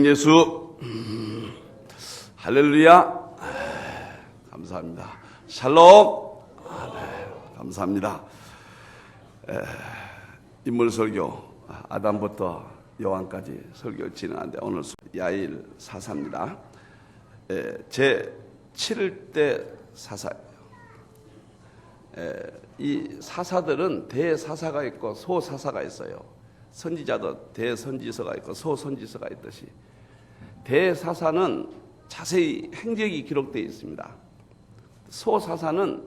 예수 할렐루야. 감사합니다. 샬롬. 감사합니다. 인물 설교 아담부터 요한까지 설교를 진행하는데 오늘 야일 사사입니다. 제 7대 사사예요. 이 사사들은 대사사가 있고 소사사가 있어요. 선지자도 대선지서가 있고 소선지서가 있듯이 대사사는 자세히 행적이 기록되어 있습니다. 소사사는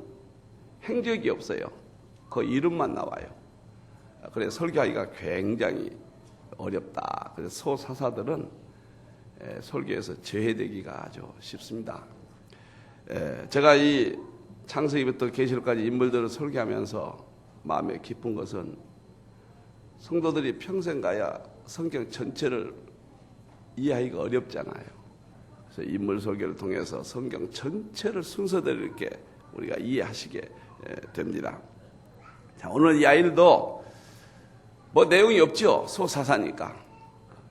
행적이 없어요. 그 이름만 나와요. 그래서 설교하기가 굉장히 어렵다. 그래서 소사사들은 설교에서 제외되기가 아주 쉽습니다. 제가 이 창세기부터 계시록까지 인물들을 설교하면서 마음에 깊은 것은 성도들이 평생 가야 성경 전체를 이해하기가 어렵잖아요. 그래서 인물 설교를 통해서 성경 전체를 순서대로 이렇게 우리가 이해하시게 됩니다. 자, 오늘 야일도 뭐 내용이 없죠. 소사사니까.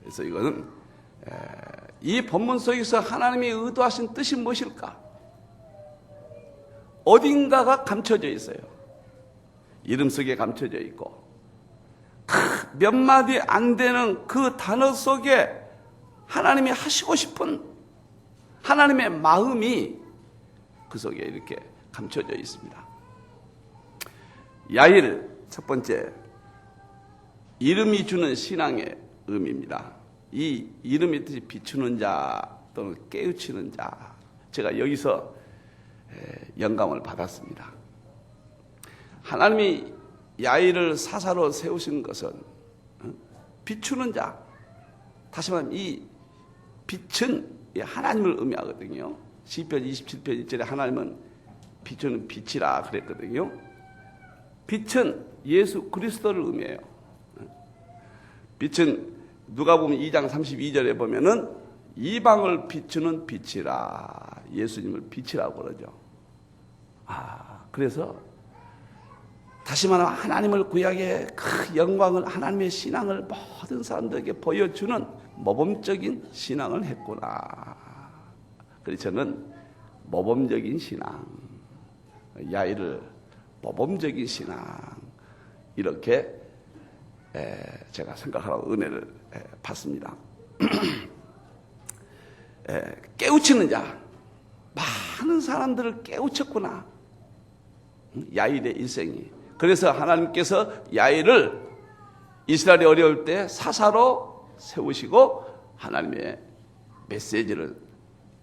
그래서 이거는 이 본문 속에서 하나님이 의도하신 뜻이 무엇일까? 어딘가가 감춰져 있어요. 이름 속에 감춰져 있고 몇 마디 안 되는 그 단어 속에 하나님이 하시고 싶은 하나님의 마음이 그 속에 이렇게 감춰져 있습니다. 야일 첫 번째, 이름이 주는 신앙의 의미입니다. 이 이름의 뜻이 비추는 자 또는 깨우치는 자. 제가 여기서 영감을 받았습니다. 하나님이 야일을 사사로 세우신 것은 비추는 자. 다시 말하면 이 빛은 하나님을 의미하거든요. 시편 27편 1절에 하나님은 비추는 빛이라 그랬거든요. 빛은 예수 그리스도를 의미해요. 빛은 누가복음 2장 32절에 보면은 이방을 비추는 빛이라, 예수님을 빛이라고 그러죠. 그래서 다시 말하면 하나님을 구약의 그 영광을, 하나님의 신앙을 모든 사람들에게 보여주는 모범적인 신앙을 했구나. 그래서 저는 모범적인 신앙, 야일을 모범적인 신앙, 이렇게 제가 생각하라고 은혜를 받습니다. 깨우치는 자, 많은 사람들을 깨우쳤구나. 야일의 일생이. 그래서 하나님께서 야일을 이스라엘이 어려울 때 사사로 세우시고 하나님의 메시지를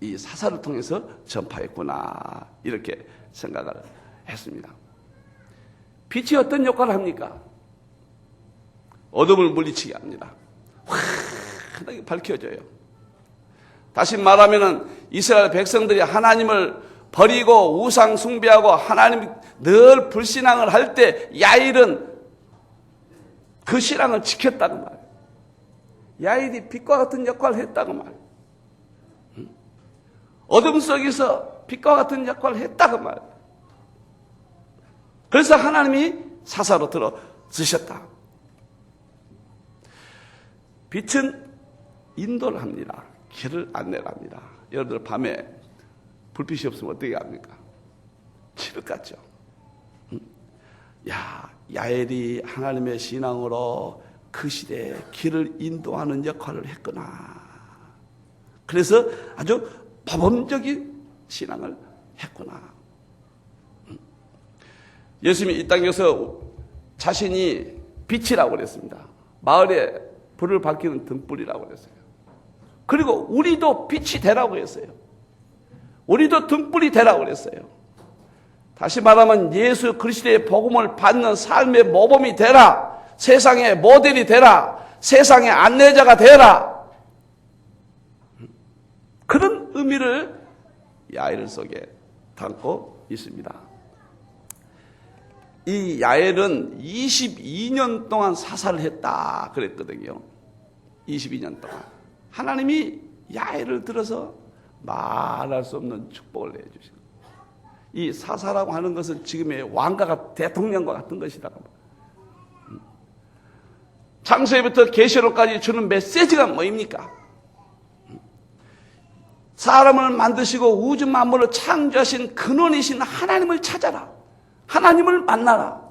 이 사사를 통해서 전파했구나. 이렇게 생각을 했습니다. 빛이 어떤 역할을 합니까? 어둠을 물리치게 합니다. 환하게 밝혀져요. 다시 말하면 이스라엘 백성들이 하나님을 버리고 우상 숭배하고 하나님 늘 불신앙을 할 때 야일은 그 신앙을 지켰다는 말이에요. 야일이 빛과 같은 역할을 했다고 말이에요. 어둠 속에서 빛과 같은 역할을 했다고 말이에요. 그래서 하나님이 사사로 들어 쓰셨다. 빛은 인도를 합니다. 길을 안내를 합니다. 여러분들 밤에 불빛이 없으면 어떻게 합니까? 칠흑 같죠. 야엘이 하나님의 신앙으로 그 시대에 길을 인도하는 역할을 했구나. 그래서 아주 모범적인 신앙을 했구나. 예수님이 이 땅에서 자신이 빛이라고 그랬습니다. 마을에 불을 밝히는 등불이라고 그랬어요. 그리고 우리도 빛이 되라고 했어요. 우리도 등불이 되라고 그랬어요. 다시 말하면 예수 그리스도의 복음을 받는 삶의 모범이 되라. 세상의 모델이 되라. 세상의 안내자가 되라. 그런 의미를 야엘 속에 담고 있습니다. 이 야엘은 22년 동안 사사를 했다 그랬거든요. 22년 동안. 하나님이 야엘을 들어서 말할 수 없는 축복을 내주신 거예요. 이 사사라고 하는 것은 지금의 왕가가 대통령과 같은 것이다. 창세기부터 계시록까지 주는 메시지가 뭐입니까? 사람을 만드시고 우주 만물을 창조하신 근원이신 하나님을 찾아라. 하나님을 만나라.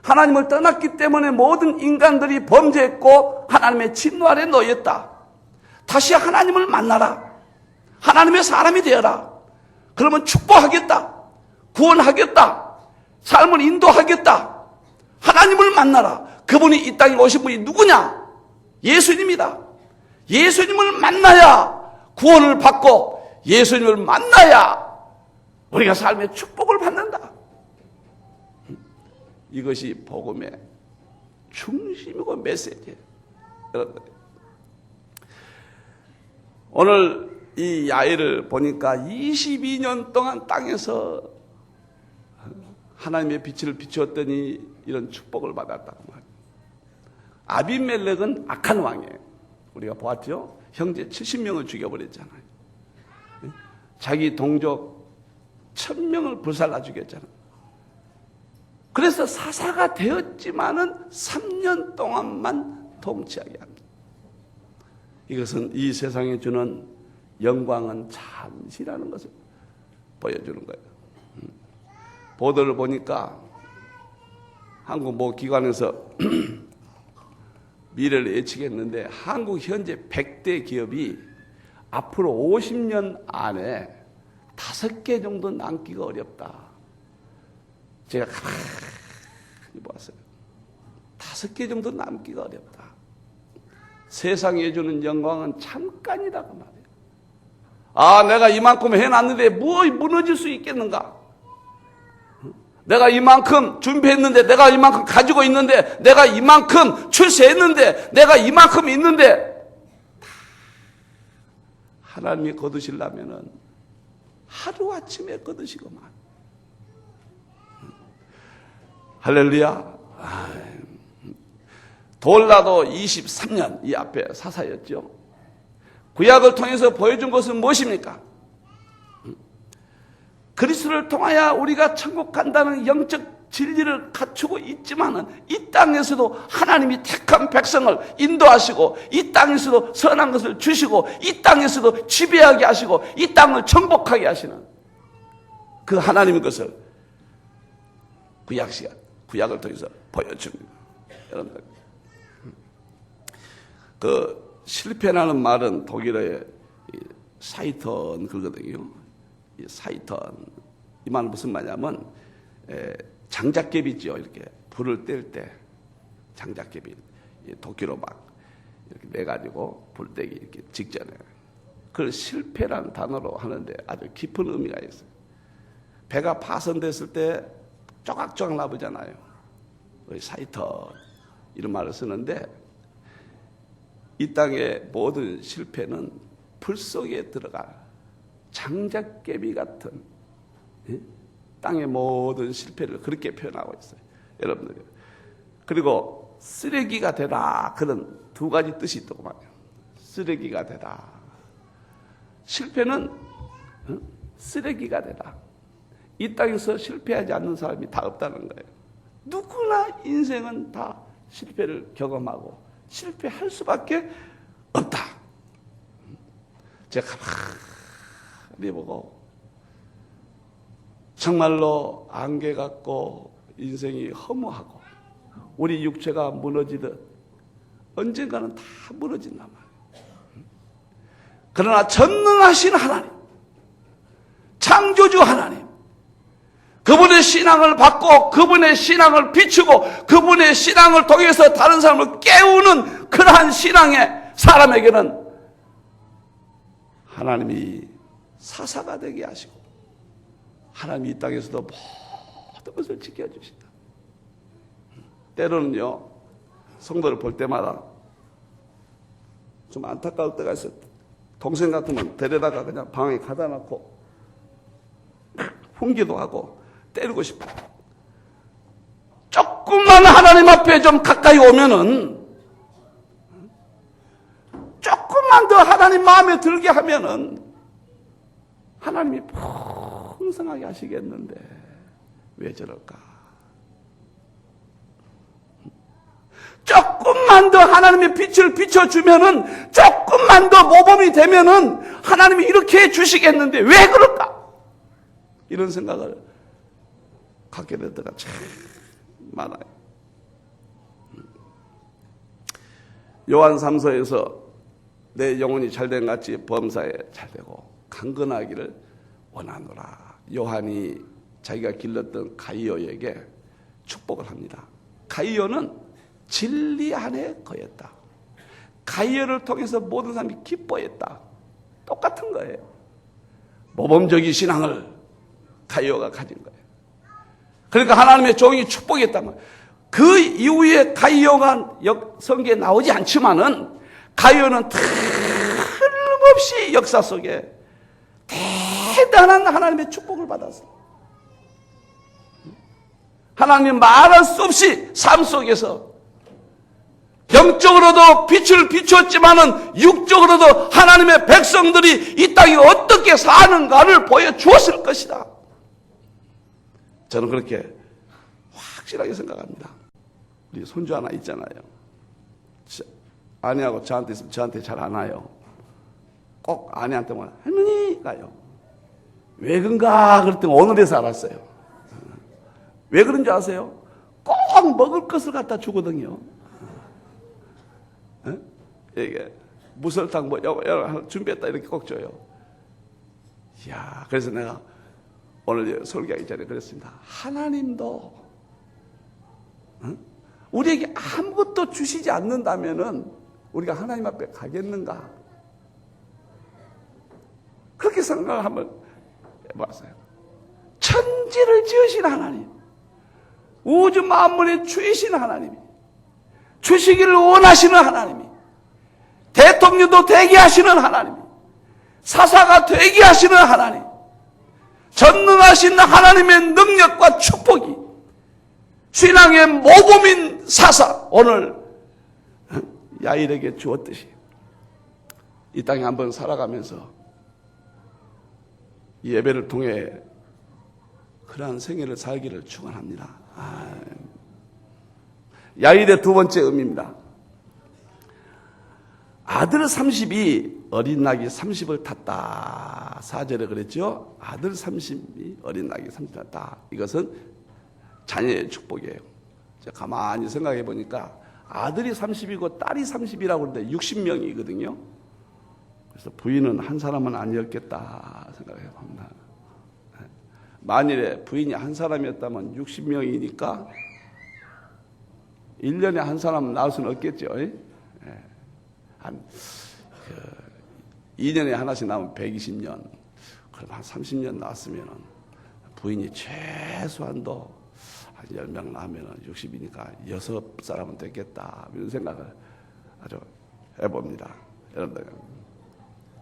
하나님을 떠났기 때문에 모든 인간들이 범죄했고 하나님의 진노 아래 놓였다. 다시 하나님을 만나라. 하나님의 사람이 되어라. 그러면 축복하겠다. 구원하겠다. 삶을 인도하겠다. 하나님을 만나라. 그분이 이 땅에 오신 분이 누구냐? 예수님이다. 예수님을 만나야 구원을 받고 예수님을 만나야 우리가 삶의 축복을 받는다. 이것이 복음의 중심이고 메시지예요. 여러분, 오늘 이 야외를 보니까 22년 동안 땅에서 하나님의 빛을 비추었더니 이런 축복을 받았다고 말이에요. 아비멜렉은 악한 왕이에요. 우리가 보았죠? 형제 70명을 죽여버렸잖아요. 자기 동족 1000명을 불살라 죽였잖아요. 그래서 사사가 되었지만은 3년 동안만 통치하게 합니다. 이것은 이 세상에 주는 영광은 잠시라는 것을 보여주는 거예요. 보도를 보니까 한국 모 기관에서 미래를 예측했는데 한국 현재 100대 기업이 앞으로 50년 안에 5개 정도 남기가 어렵다. 제가 가만히 보았어요. 5개 정도 남기가 어렵다. 세상에 주는 영광은 잠깐이라고 말이에요. 아, 내가 이만큼 해놨는데 뭐 무너질 수 있겠는가? 내가 이만큼 준비했는데, 내가 이만큼 가지고 있는데, 내가 이만큼 출세했는데, 내가 이만큼 있는데, 하나님이 거두시려면은 하루아침에 거두시고만. 할렐루야. 돌라도 23년 이 앞에 사사였죠. 구약을 통해서 보여준 것은 무엇입니까? 그리스도를 통하여 우리가 천국 간다는 영적 진리를 갖추고 있지만은 이 땅에서도 하나님이 택한 백성을 인도하시고 이 땅에서도 선한 것을 주시고 이 땅에서도 지배하게 하시고 이 땅을 정복하게 하시는 그 하나님의 것을 구약을 통해서 보여줍니다. 여러분들, 그 실패라는 말은 독일어의 사이턴 그거거든요. 이 사이턴, 이 말은 무슨 말이냐면 장작개비 있죠. 이렇게 불을 뗄 때 장작개비 도끼로 막 이렇게 내가지고 불떼기 이렇게 직전에 그걸 실패라는 단어로 하는데 아주 깊은 의미가 있어요. 배가 파손됐을 때 쪼각쪼각 나보잖아요. 사이턴 이런 말을 쓰는데 이 땅의 모든 실패는 불 속에 들어가 장작개비 같은 땅의 모든 실패를 그렇게 표현하고 있어요. 여러분들. 그리고 쓰레기가 되라. 그런 두 가지 뜻이 있다고 말이에요. 쓰레기가 되라. 실패는 쓰레기가 되라. 이 땅에서 실패하지 않는 사람이 다 없다는 거예요. 누구나 인생은 다 실패를 경험하고 실패할 수밖에 없다. 제가 가만히 보고 정말로 안개 같고 인생이 허무하고 우리 육체가 무너지듯 언젠가는 다 무너진단 말이에요. 그러나 전능하신 하나님, 창조주 하나님, 그분의 신앙을 받고 그분의 신앙을 비추고 그분의 신앙을 통해서 다른 사람을 깨우는 그러한 신앙의 사람에게는 하나님이 사사가 되게 하시고 하나님이 이 땅에서도 모든 것을 지켜주신다. 때로는요, 성도를 볼 때마다 좀 안타까울 때가 있어요. 동생 같으면 데려다가 그냥 방에 가다 놓고 훈기도 하고 때리고 싶어. 조금만 하나님 앞에 좀 가까이 오면은, 조금만 더 하나님 마음에 들게 하면은 하나님이 풍성하게 하시겠는데 왜 저럴까? 조금만 더 하나님의 빛을 비춰주면은, 조금만 더 모범이 되면은 하나님이 이렇게 해주시겠는데 왜 그럴까? 이런 생각을 갖게 될 때가 참 많아요. 요한 3서에서 내 영혼이 잘된 같이 범사에 잘되고 강건하기를 원하노라. 요한이 자기가 길렀던 가이오에게 축복을 합니다. 가이오는 진리 안에 거했다. 가이오를 통해서 모든 사람이 기뻐했다. 똑같은 거예요. 모범적인 신앙을 가이오가 가진 거예요. 그러니까 하나님의 종이 축복했단 말이에요. 그 이후에 가이오가 성경에 나오지 않지만은 가이오는 틀림없이 역사 속에 대단한 하나님의 축복을 받았어요. 하나님 말할 수 없이 삶 속에서 영적으로도 빛을 비추었지만은 육적으로도 하나님의 백성들이 이 땅에 어떻게 사는가를 보여주었을 것이다. 저는 그렇게 확실하게 생각합니다. 우리 손주 하나 있잖아요. 아내하고 저한테 있으면 저한테 잘 안 와요. 꼭 아내한테만 할머니 가요. 왜 그런가 그랬더니 오늘에서 알았어요. 왜 그런지 아세요? 꼭 먹을 것을 갖다 주거든요. 이게 무설탕 뭐 여러 준비했다 이렇게 꼭 줘요. 이야, 그래서 내가 오늘 설교하기 전에 그랬습니다. 하나님도 우리에게 아무것도 주시지 않는다면은 우리가 하나님 앞에 가겠는가? 그렇게 생각을 한번 해봤어요. 천지를 지으신 하나님, 우주 만물의 주이신 하나님이, 주시기를 원하시는 하나님이, 대통령도 되게 하시는 하나님이, 사사가 되게 하시는 하나님, 전능하신 하나님의 능력과 축복이 신앙의 모범인 사사 오늘 야일에게 주었듯이 이 땅에 한번 살아가면서 이 예배를 통해 그러한 생애를 살기를 축원합니다. 야일의 두 번째 의미입니다. 아들 30이 어린 낙이 30을 탔다. 4절에 그랬죠. 아들 30이 어린 낙이 30을 탔다. 이것은 자녀의 축복이에요. 제가 가만히 생각해 보니까 아들이 30이고 딸이 30이라고 그러는데 60명이거든요. 그래서 부인은 한 사람은 아니었겠다 생각해 봅니다. 만일에 부인이 한 사람이었다면 60명이니까 1년에 한 사람 낳을 수는 없겠죠. 한 2년에 하나씩 낳으면 120년. 그럼 한 30년 낳았으면 부인이 최소한도 한 10명 낳으면 60이니까 6사람은 됐겠다. 이런 생각을 아주 해봅니다. 여러분들.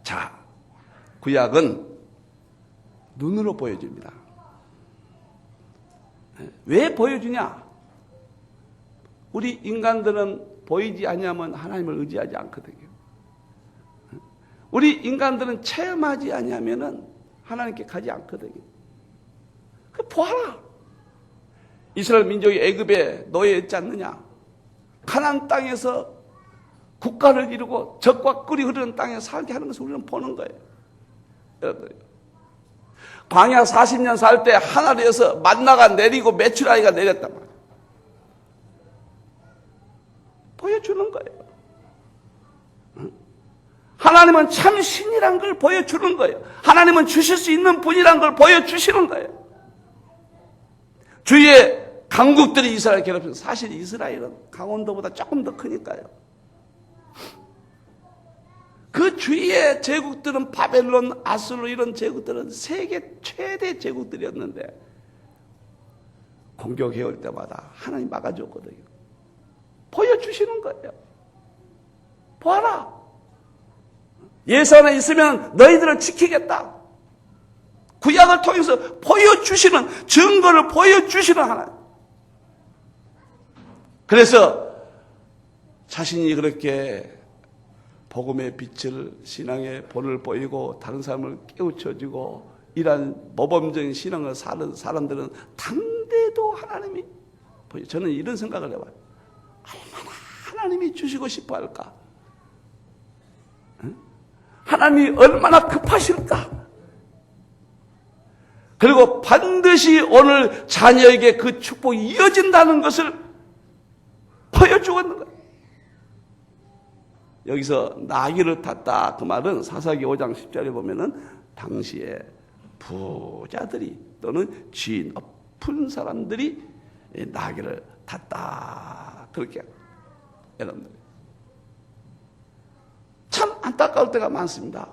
자, 구약은 눈으로 보여줍니다. 왜 보여주냐? 우리 인간들은 보이지 아니하면 하나님을 의지하지 않거든요. 우리 인간들은 체험하지 아니하면은 하나님께 가지 않거든요. 그 보아라. 이스라엘 민족이 애굽에 노예했지 않느냐? 가나안 땅에서 국가를 이루고 적과 꿀이 흐르는 땅에 살게 하는 것을 우리는 보는 거예요. 여러분, 광야 40년 살 때 하늘에서 만나가 내리고 메추라기가 내렸단 말이에요. 보여주는 거예요. 하나님은 참 신이란 걸 보여주는 거예요. 하나님은 주실 수 있는 분이란 걸 보여주시는 거예요. 주위에 강국들이 이스라엘 괴롭혀서 사실 이스라엘은 강원도보다 조금 더 크니까요. 그 주위의 제국들은 바벨론, 아수르 이런 제국들은 세계 최대 제국들이었는데 공격해올 때마다 하나님 막아줬거든요. 보여주시는 거예요. 보아라. 예수 안에 있으면 너희들을 지키겠다. 구약을 통해서 보여주시는, 증거를 보여주시는 하나님. 그래서 자신이 그렇게 복음의 빛을, 신앙의 본을 보이고 다른 사람을 깨우쳐주고 이러한 모범적인 신앙을 사는 사람들은 당대도 하나님이 보여. 저는 이런 생각을 해봐요. 얼마나 하나님이 주시고 싶어 할까? 하나님이 얼마나 급하실까? 그리고 반드시 오늘 자녀에게 그 축복이 이어진다는 것을 보여주었는 거예요. 여기서 나귀를 탔다 그 말은 사사기 5장 10절에 보면은 당시에 부자들이 또는 쥐 높은 사람들이 나귀를 탔다 그렇게 여러분들 참 안타까울 때가 많습니다.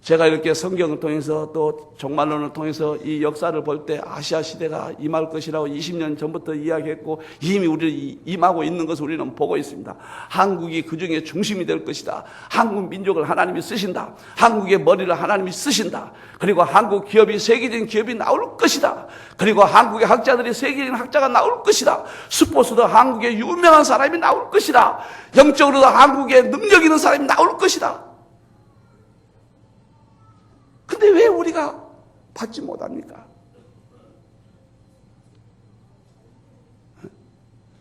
제가 이렇게 성경을 통해서 또 종말론을 통해서 이 역사를 볼 때 아시아 시대가 임할 것이라고 20년 전부터 이야기했고 이미 우리 임하고 있는 것을 우리는 보고 있습니다. 한국이 그 중에 중심이 될 것이다. 한국 민족을 하나님이 쓰신다. 한국의 머리를 하나님이 쓰신다. 그리고 한국 기업이 세계적인 기업이 나올 것이다. 그리고 한국의 학자들이 세계적인 학자가 나올 것이다. 스포츠도 한국의 유명한 사람이 나올 것이다. 영적으로도 한국의 능력 있는 사람이 나올 것이다. 근데 왜 우리가 받지 못합니까?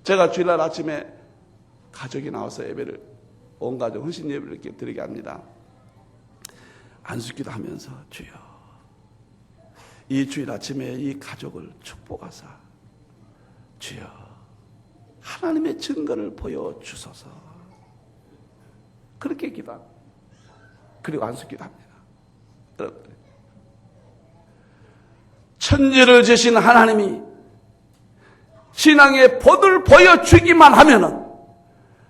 제가 주일날 아침에 가족이 나와서 예배를, 온 가족 헌신 예배를 이렇게 드리게 합니다. 안수기도 하면서 주여, 이 주일 아침에 이 가족을 축복하사 주여 하나님의 증거를 보여주소서. 그렇게 기도합니다. 그리고 안수기도 합니다. 천지를 지신 하나님이 신앙의 본을 보여주기만 하면은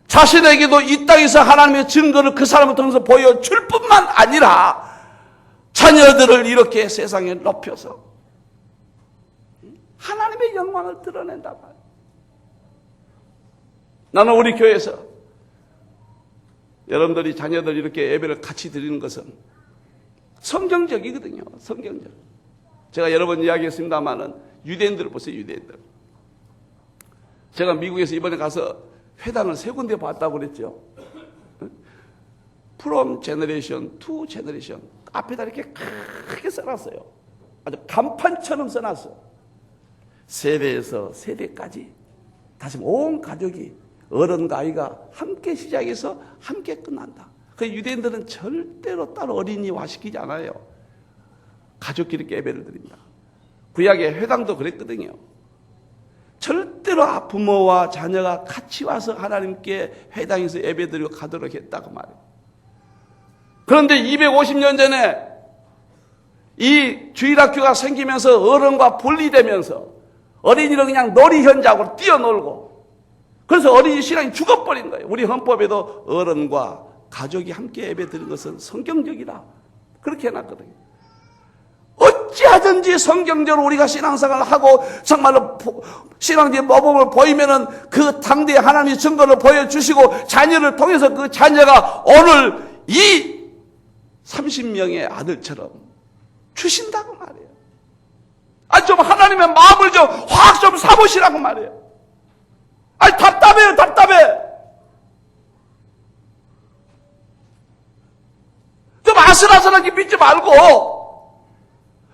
자신에게도 이 땅에서 하나님의 증거를 그 사람을 통해서 보여줄 뿐만 아니라 자녀들을 이렇게 세상에 높여서 하나님의 영광을 드러낸단 말이에요. 나는 우리 교회에서 여러분들이 자녀들 이렇게 예배를 같이 드리는 것은 성경적이거든요. 성경적. 제가 여러 번 이야기했습니다만은 유대인들을 보세요. 유대인들. 제가 미국에서 이번에 가서 회당을 3군데 봤다고 그랬죠. From generation to generation. 앞에다 이렇게 크게 써놨어요. 아주 간판처럼 써놨어요. 세대에서 세대까지. 다시 온 가족이 어른과 아이가 함께 시작해서 함께 끝난다. 그 유대인들은 절대로 따로 어린이와 시키지 않아요. 가족끼리 예배를 드립니다. 구약의 회당도 그랬거든요. 절대로 부모와 자녀가 같이 와서 하나님께 회당에서 예배드리고 가도록 했다고 말해요. 그런데 250년 전에 이 주일학교가 생기면서 어른과 분리되면서 어린이는 그냥 놀이 현장으로 뛰어놀고 그래서 어린이 신앙이 죽어버린 거예요. 우리 헌법에도 어른과 가족이 함께 예배드리는 것은 성경적이다. 그렇게 해놨거든요. 어찌하든지 성경적으로 우리가 신앙생활을 하고 정말로 신앙적인 모범을 보이면은 그 당대에 하나님의 증거를 보여주시고 자녀를 통해서 그 자녀가 오늘 이 30명의 아들처럼 주신다고 말이에요. 아니 좀 하나님의 마음을 좀 확 좀 사보시라고 말이에요. 아니 답답해요. 답답해. 좀 아슬아슬하게 믿지 말고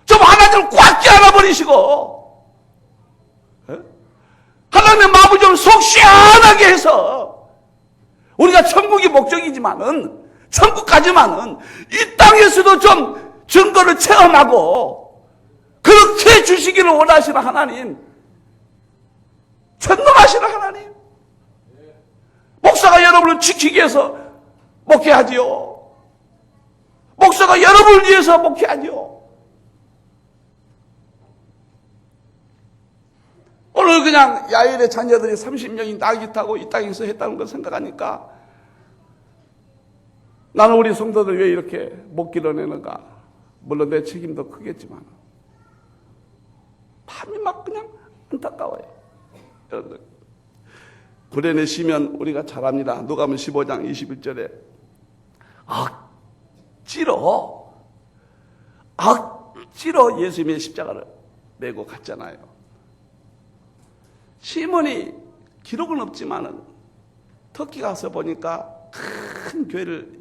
좀 하나님을 꽉 껴안아버리시고 하나님의 마음을 좀 속 시원하게 해서 우리가 천국이 목적이지만은 천국 가지만은 이 땅에서도 좀 증거를 체험하고 그렇게 주시기를 원하시는 하나님, 전능하시는 하나님, 목사가 여러분을 지키기 위해서 목회하지요. 목사가 여러분을 위해서 목회하지요. 오늘 그냥 야일의 자녀들이 30명이 나귀 타고 이 땅에서 했다는 걸 생각하니까 나는 우리 성도들 왜 이렇게 못 길어내는가. 물론 내 책임도 크겠지만 밤이 막 그냥 안타까워요. 여러분들 구련에 쉬면 우리가 잘합니다. 누가복음 15장 21절에 억지로 예수님의 십자가를 메고 갔잖아요. 시몬이 기록은 없지만은 터키 가서 보니까 큰 교회를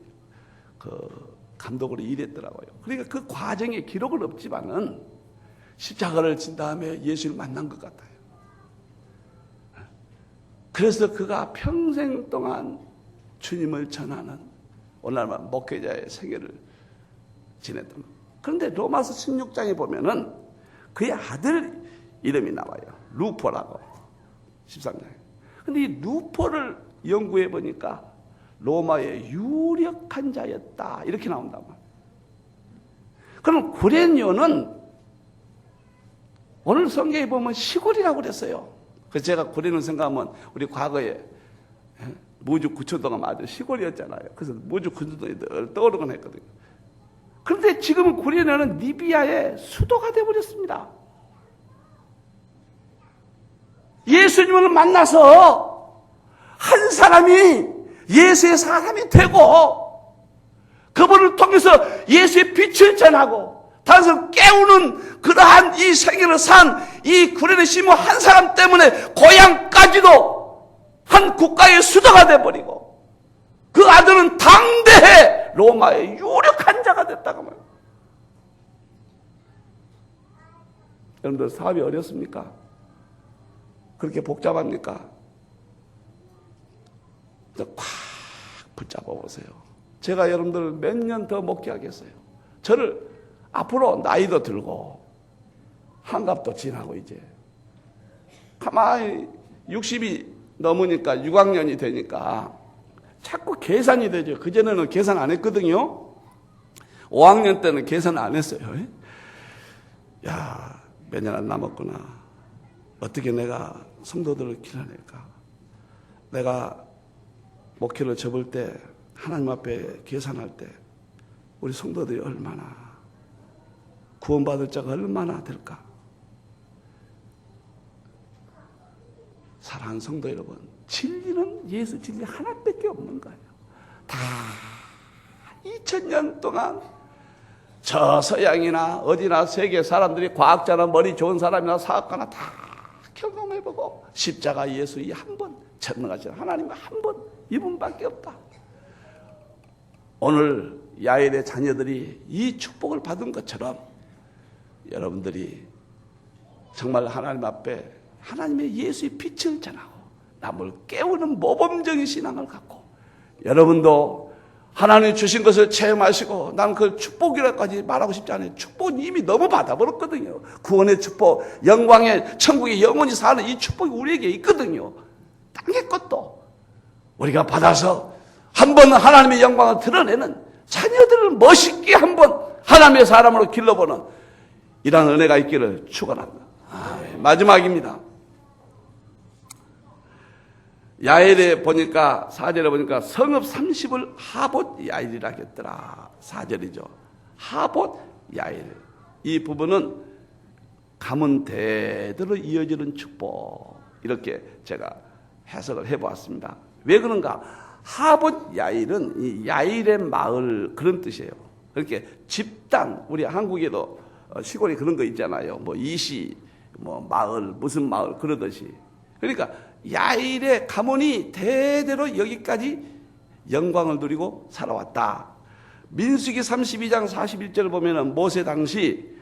감독으로 일했더라고요. 그러니까 그 과정에 기록은 없지만은 십자가를 진 다음에 예수를 만난 것 같아요. 그래서 그가 평생 동안 주님을 전하는 오늘날 목회자의 생애를 지냈던 거예요. 그런데 로마서 16장에 보면은 그의 아들 이름이 나와요. 루포라고. 13장에. 근데 이 루포를 연구해 보니까 로마의 유력한 자였다. 이렇게 나온단 말이에요. 그럼 구레뇨는 오늘 성경에 보면 시골이라고 그랬어요. 그래서 제가 구레뇨 생각하면 우리 과거에 무주 구천동은 아주 시골이었잖아요. 그래서 무주 구천동이 늘 떠오르곤 했거든요. 그런데 지금은 구레뇨는 리비아의 수도가 되어버렸습니다. 예수님을 만나서 한 사람이 예수의 사람이 되고 그분을 통해서 예수의 빛을 전하고 다른 깨우는 그러한 이 생애를 산 이 구레네 시몬 한 사람 때문에 고향까지도 한 국가의 수도가 되어버리고 그 아들은 당대에 로마의 유력한 자가 됐다고 말해요. 여러분들 사업이 어렵습니까? 그렇게 복잡합니까? 꽉 붙잡아 보세요. 제가 여러분들 몇 년 더 목회하겠어요. 저를 앞으로 나이도 들고 한갑도 지나고 이제 가만히 60이 넘으니까 6학년이 되니까 자꾸 계산이 되죠. 그전에는 계산 안 했거든요. 5학년 때는 계산 안 했어요. 야, 몇 년 안 남았구나. 어떻게 내가 성도들을 길러낼까? 내가 목회를 접을 때 하나님 앞에 계산할 때 우리 성도들이 얼마나 구원받을 자가 얼마나 될까? 사랑하는 성도 여러분, 진리는 예수 진리 하나밖에 없는 거예요. 다 2000년 동안 저 서양이나 어디나 세계 사람들이 과학자나 머리 좋은 사람이나 사학가나 다 경험해보고 십자가 예수 이 한 번, 전능하신 하나님 한 번, 이분밖에 없다. 오늘 야일의 자녀들이 이 축복을 받은 것처럼 여러분들이 정말 하나님 앞에 하나님의 예수의 빛을 전하고 남을 깨우는 모범적인 신앙을 갖고 여러분도 하나님 주신 것을 체험하시고 나는 그 축복이라까지 말하고 싶지 않아요. 축복은 이미 너무 받아버렸거든요. 구원의 축복, 영광의 천국에 영원히 사는 이 축복이 우리에게 있거든요. 땅의 것도 우리가 받아서 한번 하나님의 영광을 드러내는 자녀들을 멋있게 한번 하나님의 사람으로 길러보는 이러한 은혜가 있기를 축원합니다. 마지막입니다. 야일에 보니까 4절에 보니까 성읍 30을 하봇 야일이라 했더라. 4절이죠. 하봇 야일. 이 부분은 가문 대대로 이어지는 축복. 이렇게 제가 해석을 해보았습니다. 왜 그런가? 하봇 야일은 이 야일의 마을 그런 뜻이에요. 그렇게 집단, 우리 한국에도 시골에 그런 거 있잖아요. 뭐 이시, 뭐 마을, 무슨 마을 그러듯이. 그러니까 야일의 가문이 대대로 여기까지 영광을 누리고 살아왔다. 민수기 32장 41절을 보면은 모세 당시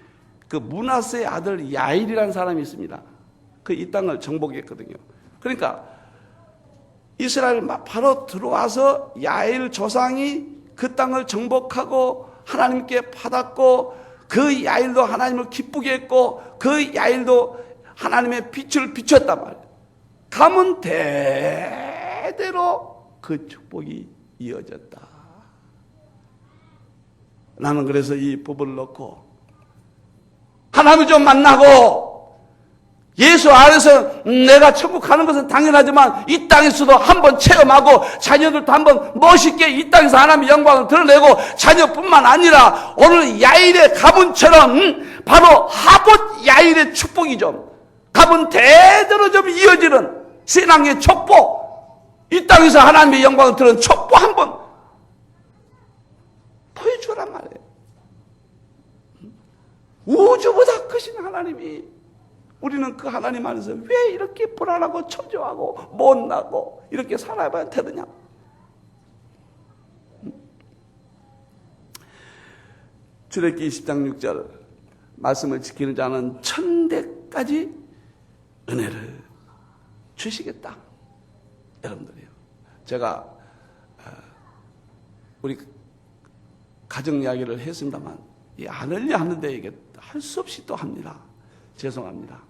그 므낫세의 아들 야일이라는 사람이 있습니다. 그 이 땅을 정복했거든요. 그러니까 이스라엘 바로 들어와서 야일 조상이 그 땅을 정복하고 하나님께 받았고 그 야일도 하나님을 기쁘게 했고 그 야일도 하나님의 빛을 비췄단 말이에요. 가문 대대로 그 축복이 이어졌다. 나는 그래서 이 부부를 놓고 하나님을 좀 만나고 예수 안에서 내가 천국 가는 것은 당연하지만 이 땅에서도 한번 체험하고 자녀들도 한번 멋있게 이 땅에서 하나님의 영광을 드러내고 자녀뿐만 아니라 오늘 야일의 가문처럼 바로 하봇 야일의 축복이 좀 가문 대대로 좀 이어지는 신앙의 촉복, 이 땅에서 하나님의 영광을 드러내는 촉복 한번 보여주란 말이에요. 우주보다 크신 하나님이 우리는 그 하나님 안에서 왜 이렇게 불안하고 초조하고 못나고 이렇게 살아봐야 되느냐? 출애굽기 20장 6절 말씀을 지키는 자는 천대까지 은혜를 주시겠다. 여러분들이요. 제가 우리 가정 이야기를 했습니다만 안 하려 하는데 이게 할 수 없이 또 합니다. 죄송합니다.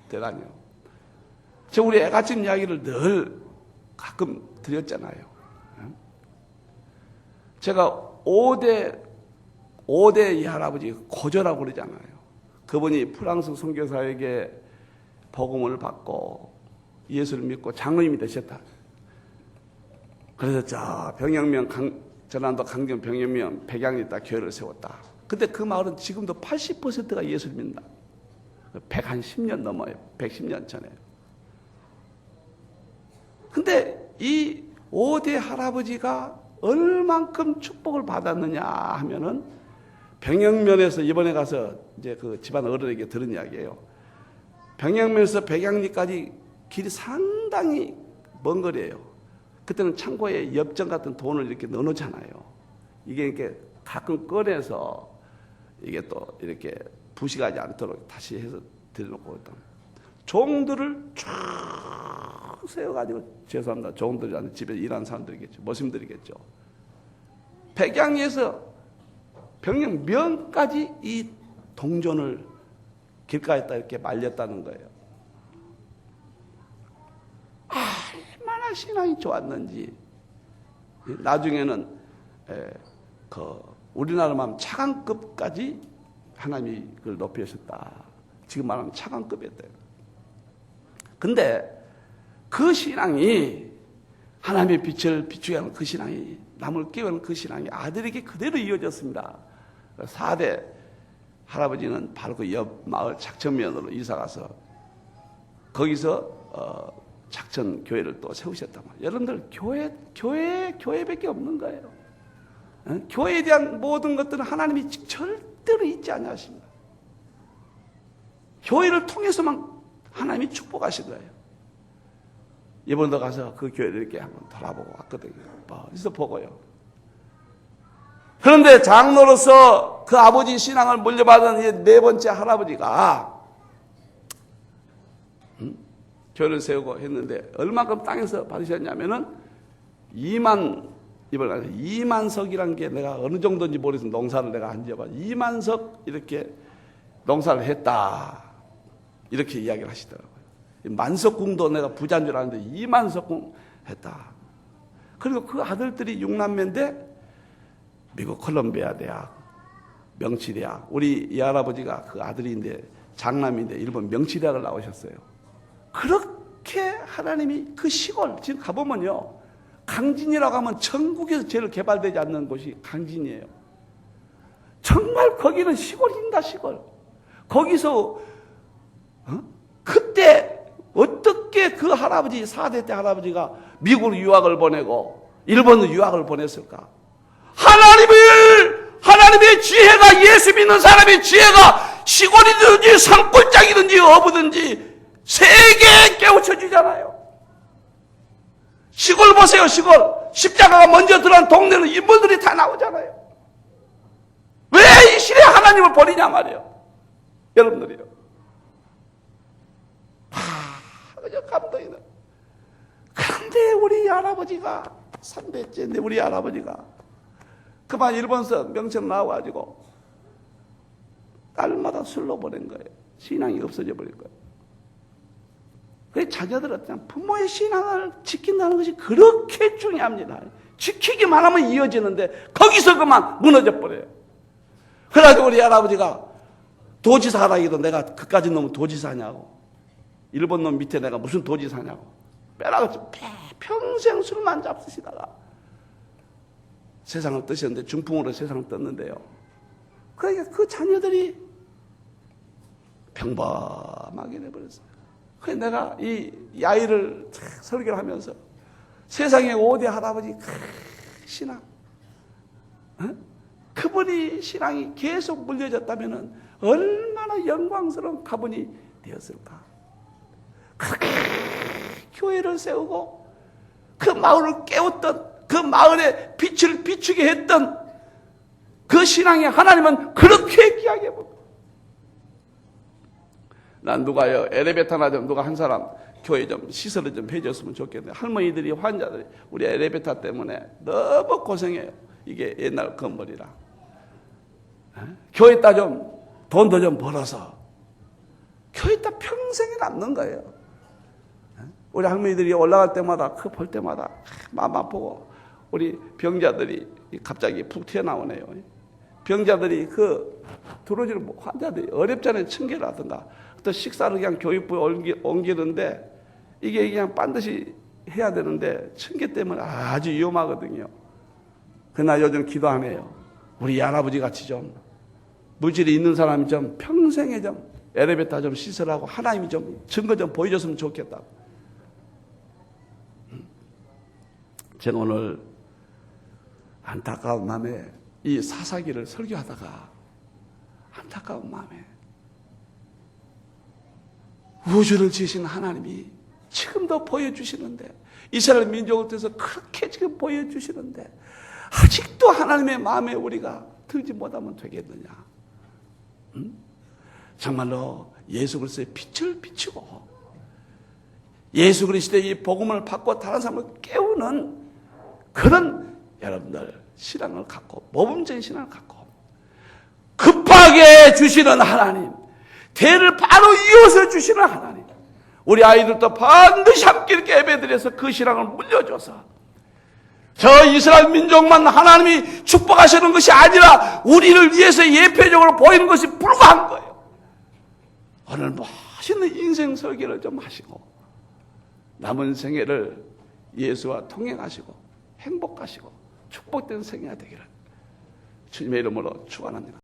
대단해요. 우리 애가집 이야기를 늘 가끔 드렸잖아요. 제가 5대 이 할아버지 고조라고 그러잖아요. 그분이 프랑스 선교사에게 복음을 받고 예수를 믿고 장로님이 되셨다. 그래서 저 병영면 전라도 강정 병영면 백양리 딱 교회를 세웠다. 근데 그 마을은 지금도 80%가 예수를 믿는다. 110년 넘어요. 110년 전에. 근데 이 5대 할아버지가 얼만큼 축복을 받았느냐 하면은 병영면에서 이번에 가서 이제 그 집안 어른에게 들은 이야기예요. 병영면에서 백양리까지 길이 상당히 먼 거리예요. 그때는 창고에 엽전 같은 돈을 이렇게 넣어놓잖아요. 이게 이렇게 가끔 꺼내서 이게 또 이렇게 부식하지 않도록 다시 해서 들여놓고 있다. 종들을 쫙 세워가지고, 죄송합니다. 종들이 아니라 집에 일하는 사람들이겠죠. 머슴들이겠죠. 백양리에서 병영면까지 이 동전을 길가에다 이렇게 말렸다는 거예요. 얼마나 신앙이 좋았는지. 나중에는 우리나라만 차관급까지 하나님이 그걸 높이셨다. 지금 말하면 차관급이었대요. 근데 그 신앙이, 하나님의 빛을 비추게 하는 그 신앙이, 남을 깨우는 그 신앙이 아들에게 그대로 이어졌습니다. 4대 할아버지는 바로 그 옆 마을 작천면으로 이사가서 거기서 작천 교회를 또 세우셨단 말이에요. 여러분들 교회밖에 없는 거예요. 교회에 대한 모든 것들은 하나님이 절대로 잊지 않으십니다. 교회를 통해서만 하나님이 축복하신 거예요. 이번도 가서 그 교회를 이렇게 한번 돌아보고 왔거든요. 어디서 보고요. 그런데 장로로서 그 아버지 신앙을 물려받은 네 번째 할아버지가 교회를 세우고 했는데 얼마큼 땅에서 받으셨냐면은 2만석이란 게 내가 어느 정도인지 모르겠어요. 농사를 내가 한 지가 2만석 이렇게 농사를 했다. 이렇게 이야기를 하시더라고요. 만석궁도 내가 부자인 줄 알았는데 2만석궁 했다. 그리고 그 아들들이 6남매인데 미국 콜롬비아 대학, 명치대학, 우리 이 할아버지가 그 아들인데 장남인데 일본 명치대학을 나오셨어요. 그렇게 하나님이 그 시골, 지금 가보면요, 강진이라고 하면 전국에서 제일 개발되지 않는 곳이 강진이에요. 정말 거기는 시골입니다, 시골. 거기서 그때 어떻게 그 할아버지, 4대 때 할아버지가 미국으로 유학을 보내고 일본으로 유학을 보냈을까? 하나님의 지혜가, 예수 믿는 사람의 지혜가 시골이든지 산골짜기든지 어부든지 세계에 깨우쳐 주잖아요. 시골 보세요, 시골. 십자가가 먼저 들어간 동네는 인물들이 다 나오잖아요. 왜 이 시대에 하나님을 버리냐 말이에요. 여러분들이요. 그저 감동이 나. 그런데 우리 할아버지가 3대째인데 우리 할아버지가 그만 일본서 명천 나와가지고 딸마다 술로 보낸 거예요. 신앙이 없어져 버린 거예요. 그 자녀들은 부모의 신앙을 지킨다는 것이 그렇게 중요합니다. 지키기만 하면 이어지는데 거기서 그만 무너져 버려요. 그래가지고 우리 할아버지가 도지사 하라기도 내가 그까지 놈은 도지사냐고, 일본 놈 밑에 내가 무슨 도지사냐고 빼라고 평생 술만 잡수시다가 세상을 뜨셨는데, 중풍으로 세상을 떴는데요. 그러니까 그 자녀들이 평범하게 돼버렸어요. 그래서 내가 이 아이를 설교를 하면서 세상의 5대 할아버지 신앙, 그분이 신앙이 계속 물려졌다면 얼마나 영광스러운 가문이 되었을까. 그렇게 교회를 세우고 그 마을을 깨웠던, 그 마을에 빛을 비추게 했던 그 신앙의 하나님은 그렇게 귀하게 보고, 난 누가요, 엘리베이터나 좀 누가 한 사람 교회 좀 시설을 좀 해줬으면 좋겠는데, 할머니들이, 환자들이 우리 엘리베이터 때문에 너무 고생해요. 이게 옛날 건물이라. 교회에다 좀 돈도 좀 벌어서 교회에다 평생에 남는 거예요. 우리 할머니들이 올라갈 때마다 그 볼 때마다 마음 아프고 우리 병자들이 갑자기 푹 튀어나오네요. 병자들이 그 들어오지는 환자들이 어렵잖아요. 층계라든가 또 식사를 그냥 교육부에 옮기는데 이게 그냥 반드시 해야 되는데 층계 때문에 아주 위험하거든요. 그러나 요즘 기도 안 해요. 우리 할아버지 같이 좀 물질이 있는 사람이 좀 평생에 좀 엘리베이터 좀 시설하고 하나님이 좀 증거 좀 보여줬으면 좋겠다고. 제가 오늘 안타까운 마음에 이 사사기를 설교하다가 안타까운 마음에 우주를 지으신 하나님이 지금도 보여주시는데 이스라엘 민족을 통해서 그렇게 지금 보여주시는데 아직도 하나님의 마음에 우리가 들지 못하면 되겠느냐. 정말로 예수 그리스도의 빛을 비추고 예수 그리스도의 이 복음을 받고 다른 사람을 깨우는 그런 여러분들 신앙을 갖고 모범적인 신앙을 갖고 급하게 주시는 하나님, 대를 바로 이어서 주시는 하나님, 우리 아이들도 반드시 함께 이렇게 예배드려서 그 신앙을 물려줘서 저 이스라엘 민족만 하나님이 축복하시는 것이 아니라 우리를 위해서 예표적으로 보이는 것이 불과한 거예요. 오늘 멋있는 인생 설계를 좀 하시고 남은 생애를 예수와 통행하시고 행복하시고 축복된 생애가 되기를 주님의 이름으로 축원합니다.